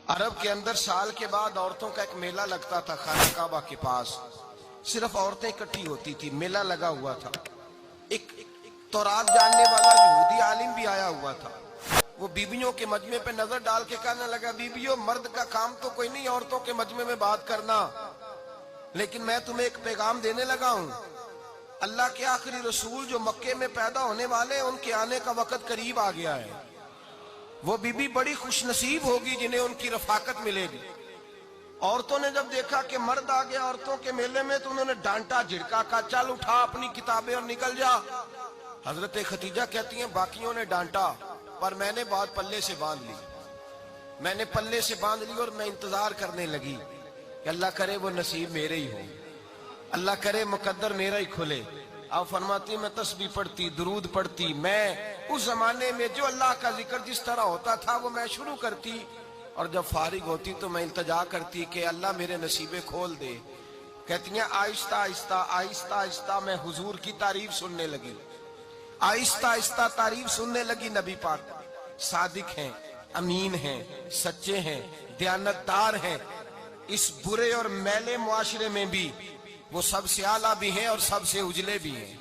عرب کے اندر سال کے بعد عورتوں کا ایک میلہ لگتا تھا خانہ کعبہ کے پاس. صرف عورتیں اکٹھی ہوتی تھی, میلہ لگا ہوا تھا. ایک تورات جاننے والا یہودی عالم بھی آیا ہوا تھا. وہ بیویوں کے مجمع پہ نظر ڈال کے کہنے لگا, بیویوں مرد کا کام تو کوئی نہیں عورتوں کے مجمع میں بات کرنا, لیکن میں تمہیں ایک پیغام دینے لگا ہوں. اللہ کے آخری رسول جو مکے میں پیدا ہونے والے ان کے آنے کا وقت قریب آ گیا ہے. وہ بیوی بڑی خوش نصیب ہوگی جنہیں ان کی رفاقت ملے گی. عورتوں نے جب دیکھا کہ مرد آ گیا عورتوں کے میلے میں تو انہوں نے ڈانٹا جھڑکا, کہا چل اٹھا اپنی کتابیں اور نکل جا. حضرت خدیجہ کہتی ہیں باقیوں نے ڈانٹا پر میں نے بات پلے سے باندھ لی. میں نے پلے سے باندھ لی اور میں انتظار کرنے لگی کہ اللہ کرے وہ نصیب میرے ہی ہو, اللہ کرے مقدر میرا ہی کھلے. آپ فرماتی میں تسبیح پڑھتی, درود پڑھتی. میں اس زمانے میں جو اللہ کا ذکر جس طرح ہوتا تھا وہ میں شروع کرتی, اور جب فارغ ہوتی تو میں التجا کرتی کہ اللہ میرے نصیبے کھول دے. کہتی ہیں آہستہ آہستہ آہستہ آہستہ میں حضور کی تعریف سننے لگی. آہستہ آہستہ تعریف سننے لگی. نبی پاک صادق ہیں, امین ہیں, سچے ہیں, دیانتدار ہیں. اس برے اور میلے معاشرے میں بھی وہ سب سے اعلیٰ بھی ہیں اور سب سے اجلے بھی ہیں.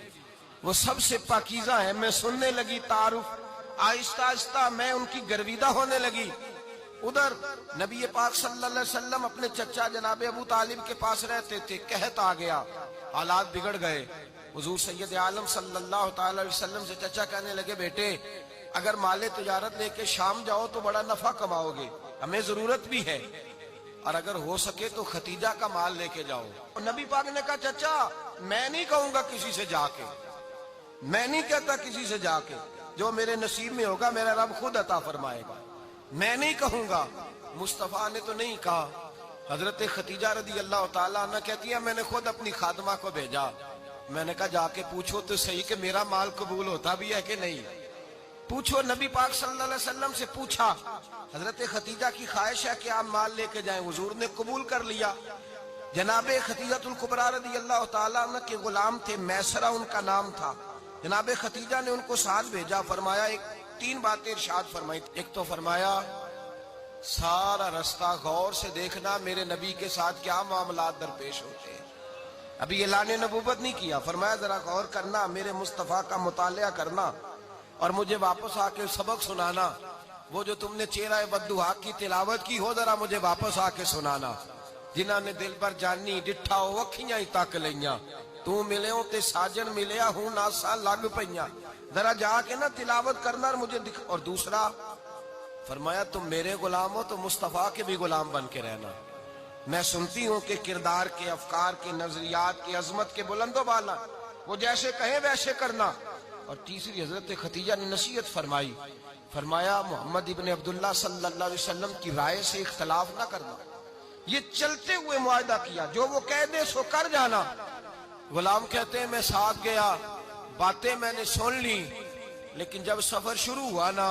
وہ سب سے پاکیزہ ہیں. میں سننے لگی تعارف. آہستہ آہستہ میں ان کی گرویدہ ہونے لگی. ادھر نبی پاک صلی اللہ علیہ وسلم اپنے چچا جناب ابو طالب کے پاس رہتے تھے. قحط آ گیا, حالات بگڑ گئے. حضور سید عالم صلی اللہ تعالی علیہ وسلم سے چچا کہنے لگے, بیٹے اگر مال تجارت لے کے شام جاؤ تو بڑا نفع کماؤ گے, ہمیں ضرورت بھی ہے, اور اگر ہو سکے تو ختیجہ کا مال لے کے جاؤ. اور نبی پاک نے کہا چچا میں نہیں کہوں گا کسی سے جا کے, میں نہیں کہتا کسی سے جا کے, جو میرے نصیب میں ہوگا میرا رب خود عطا فرمائے گا, میں نہیں کہوں گا. مصطفیٰ نے تو نہیں کہا. حضرت خدیجہ رضی اللہ تعالیٰ عنہ کہتی ہے میں نے خود اپنی خادمہ کو بھیجا. میں نے کہا جا کے پوچھو تو صحیح کہ میرا مال قبول ہوتا بھی ہے کہ نہیں, پوچھو. نبی پاک صلی اللہ علیہ وسلم سے پوچھا. حضرت خدیجہ کی خواہش ہے کہ آپ مال لے کے جائیں. حضور نے قبول کر لیا. جناب خدیجہ الکبریٰ رضی اللہ تعالیٰ عنہ کے غلام تھے, میسرہ ان کا نام تھا. جناب خدیجہ نے ان کو ساتھ بھیجا. فرمایا تین باتیں ارشاد فرمائی. ایک تو فرمایا سارا رستہ غور سے دیکھنا میرے نبی کے ساتھ کیا معاملات درپیش ہوتے ہیں. ابھی اعلان نبوت نہیں کیا. فرمایا ذرا غور کرنا, میرے مصطفیٰ کا مطالعہ کرنا اور مجھے واپس آ کے سبق سنانا. وہ جو تم نے چہرہ بددعا کی تلاوت کی ہو ذرا مجھے واپس آ کے سنانا. جنہاں نے دل پر جانی ڈٹھا ہو اکھیاں ہی تک لیاں, تو ملے ہو تے ساجن ملیا ہوں ناسا لگ پئیاں. ذرا جا کے نا تلاوت کرنا اور مجھے دکھ. اور دوسرا فرمایا تم میرے غلام ہو تو مصطفیٰ کے بھی غلام بن کے رہنا. میں سنتی ہوں کہ کردار کے, افکار کے, نظریات کے, عظمت کے بلند و بالا, وہ جیسے کہیں ویسے کرنا. اور تیسری حضرت خدیجہ نے نصیحت فرمائی. فرمایا محمد ابن عبداللہ صلی اللہ علیہ وسلم کی رائے سے اختلاف نہ کرنا. یہ چلتے ہوئے معاہدہ کیا, جو وہ کہہ دے سو کر جانا. غلام کہتے ہیں میں ساتھ گیا, باتیں میں نے سن لی, لیکن جب سفر شروع ہوا نا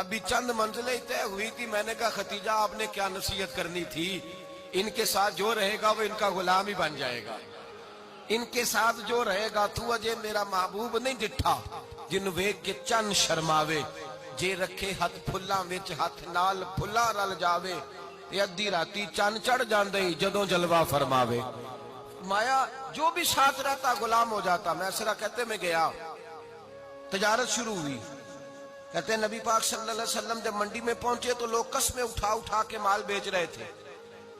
ابھی چند منزلیں طے ہوئی تھی. میں نے کہا خدیجہ آپ نے کیا نصیحت کرنی تھی, ان کے ساتھ جو رہے گا وہ ان کا غلام ہی بن جائے گا. ان کے ساتھ جو رہے گا تو اجے میرا محبوب نہیں ڈٹھا جن ویکھ کے چن شرماوے. جے رکھے ہاتھ پھلاں وچ ہاتھ نال پھلا رل جاوے, تے ادھی راتی چن چڑھ جاندے جدوں جلوہ فرماوے. مایا جو بھی ساتھ رہتا غلام ہو جاتا. میسرہ کہتے میں گیا, تجارت شروع ہوئی. کہتے ہیں نبی پاک صلی اللہ علیہ وسلم جب منڈی میں پہنچے تو لوگ قسمیں اٹھا اٹھا کے مال بیچ رہے تھے.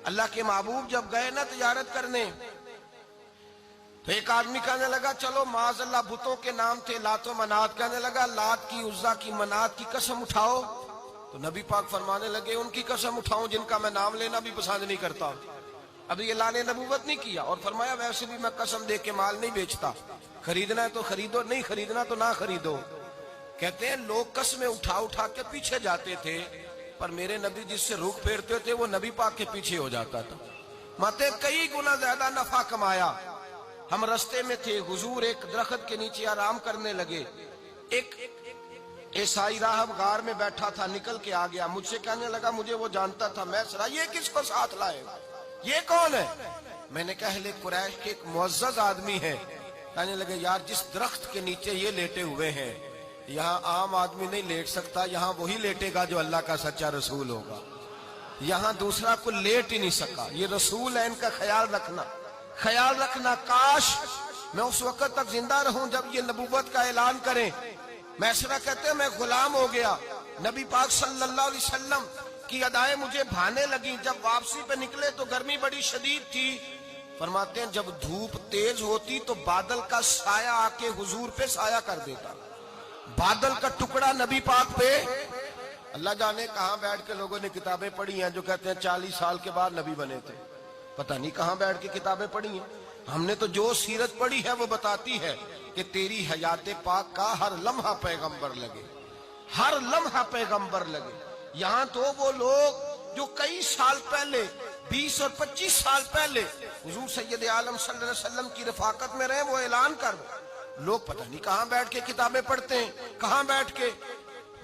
اللہ کے محبوب جب گئے نا تجارت کرنے تو ایک آدمی کہنے لگا چلو معاذ اللہ بتوں کے نام تھے لات و منات, کہنے لگا لات کی, عزا کی, منات کی قسم اٹھاؤ. تو نبی پاک فرمانے لگے ان کی قسم اٹھاؤں جن کا میں نام لینا بھی پسند نہیں کرتا. ابھی اعلان نبوت نہیں کیا. اور فرمایا ویسے بھی میں قسم دے کے مال نہیں بیچتا, خریدنا ہے تو خریدو, نہیں خریدنا تو نہ خریدو. کہتے ہیں لوگ قسمیں اٹھا اٹھا کے پیچھے جاتے تھے, پر میرے نبی جس سے رخ پھیرتے تھے وہ نبی پاک کے پیچھے ہو جاتا تھا. ماتے کئی گنا زیادہ نفع کمایا. ہم رستے میں تھے, حضور ایک درخت کے نیچے آرام کرنے لگے. ایک عیسائی راہب غار میں بیٹھا تھا, نکل کے آ گیا. مجھ سے کہنے لگا مجھے وہ جانتا تھا. میں سرا یہ کس کو ساتھ لائے, یہ کون ہے؟ میں نے کہا اہل قریش کے ایک معزز آدمی ہے. کہنے لگے یار جس درخت کے نیچے یہ لیٹے ہوئے ہیں یہاں عام آدمی نہیں لیٹ سکتا, یہاں وہی لیٹے گا جو اللہ کا سچا رسول ہوگا. یہاں دوسرا کو لیٹ ہی نہیں سکا. یہ رسول ہے, ان کا خیال رکھنا. کاش میں اس وقت تک زندہ رہوں جب یہ نبوت کا اعلان کریں. میسرہ کہتے ہیں میں غلام ہو گیا, نبی پاک صلی اللہ علیہ وسلم کی ادائیں مجھے بھانے لگیں. جب واپسی پہ نکلے تو گرمی بڑی شدید تھی. فرماتے ہیں جب دھوپ تیز ہوتی تو بادل کا سایہ آ کے حضور پہ سایہ کر دیتا. بادل کا ٹکڑا نبی پاک پہ. اللہ جانے کہاں بیٹھ کے لوگوں نے کتابیں پڑھی ہیں جو کہتے ہیں 40 سال کے بعد نبی بنے تھے. پتہ نہیں کہاں بیٹھ کے کتابیں پڑھی ہیں. ہم نے تو جو سیرت پڑھی ہے وہ بتاتی ہے کہ تیری حیات پاک کا ہر لمحہ پیغمبر لگے, ہر لمحہ پیغمبر لگے. یہاں تو وہ لوگ جو کئی سال پہلے 20 اور 25 سال پہلے حضور سید عالم صلی اللہ علیہ وسلم کی رفاقت میں رہے, وہ اعلان کر لوگ پتہ نہیں کہاں بیٹھ کے کتابیں پڑھتے ہیں, کہاں بیٹھ کے.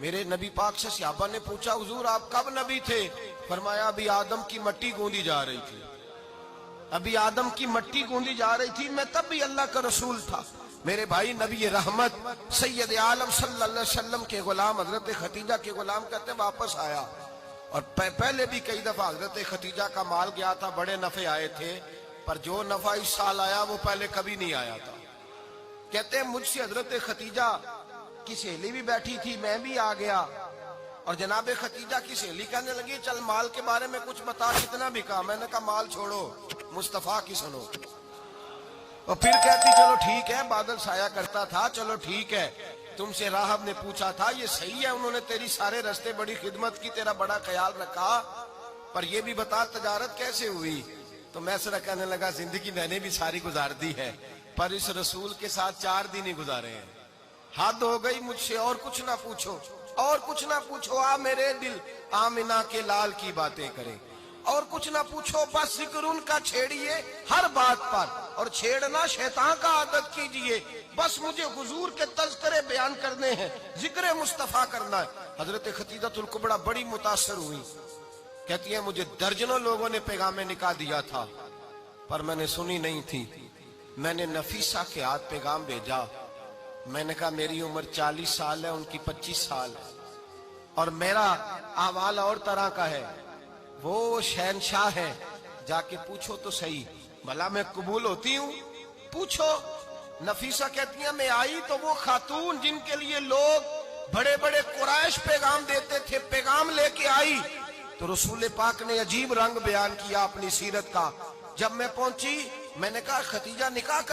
میرے نبی پاک سے صحابہ نے پوچھا حضور آپ کب نبی تھے؟ فرمایا ابھی آدم کی مٹی گوندی جا رہی تھی, ابھی آدم کی مٹی گوندی جا رہی تھی, میں تب بھی اللہ کا رسول تھا. میرے بھائی نبی رحمت سید عالم صلی اللہ علیہ وسلم کے غلام حضرت ختیجہ کے غلام کہتے ہیں واپس آیا, اور پہلے بھی کئی دفعہ حضرت ختیجہ کا مال گیا تھا, بڑے نفع آئے تھے, پر جو نفع اس سال آیا وہ پہلے کبھی نہیں آیا تھا. کہتے ہیں مجھ سے حضرت ختیجہ کی سہیلی بھی بیٹھی تھی, میں بھی آ گیا, اور جناب ختیجہ کی سہیلی کہنے لگی چل مال کے بارے میں کچھ بتا, کتنا بھی کہا. میں نے کہا مال چھوڑو, مصطفیٰ کی سنو. اور پھر کہتی چلو ٹھیک ہے, بادل سایہ کرتا تھا, چلو ٹھیک ہے, تم سے راہب نے پوچھا تھا, یہ صحیح ہے انہوں نے تیری سارے رستے بڑی خدمت کی, تیرا بڑا خیال رکھا, پر یہ بھی بتا تجارت کیسے ہوئی. تو میں سر کہنے لگا زندگی میں نے بھی ساری گزار دی ہے, پر اس رسول کے ساتھ 4 دن ہی گزارے ہیں. حد ہو گئی مجھ سے, اور کچھ نہ پوچھو, اور کچھ نہ پوچھو. آ میرے دل آمنہ کے لال کی باتیں کرے, اور کچھ نہ پوچھو, بس ذکر ان کا چھیڑیے ہر بات پر, اور چھیڑنا شیطان کا عادت کیجئے. بس مجھے حضور کے تذکرے بیان کرنے ہیں, ذکر مصطفیٰ کرنا ہے. حضرت ختیجہ الکبریٰ بڑی متاثر ہوئی, کہتی ہیں مجھے درجنوں لوگوں نے پیغام نکاح دیا تھا, پر میں نے سنی نہیں تھی. میں نے نفیسہ کے ہاتھ پیغام بھیجا, میں نے کہا میری عمر 40 سال ہے, ان کی 25 سال ہے, اور میرا احوال اور طرح کا ہے. وہ شہنشاہ ہے, جا کے پوچھو تو صحیح, بھلا میں قبول ہوتی ہوں؟ پوچھو. نفیسہ کہتی ہیں میں آئی تو وہ خاتون جن کے لیے لوگ بڑے بڑے قریش پیغام دیتے تھے, پیغام لے کے آئی. تو رسول پاک نے عجیب رنگ بیان کیا اپنی سیرت کا. جب میں پہنچی میں نے کہا ختیجہ نکاح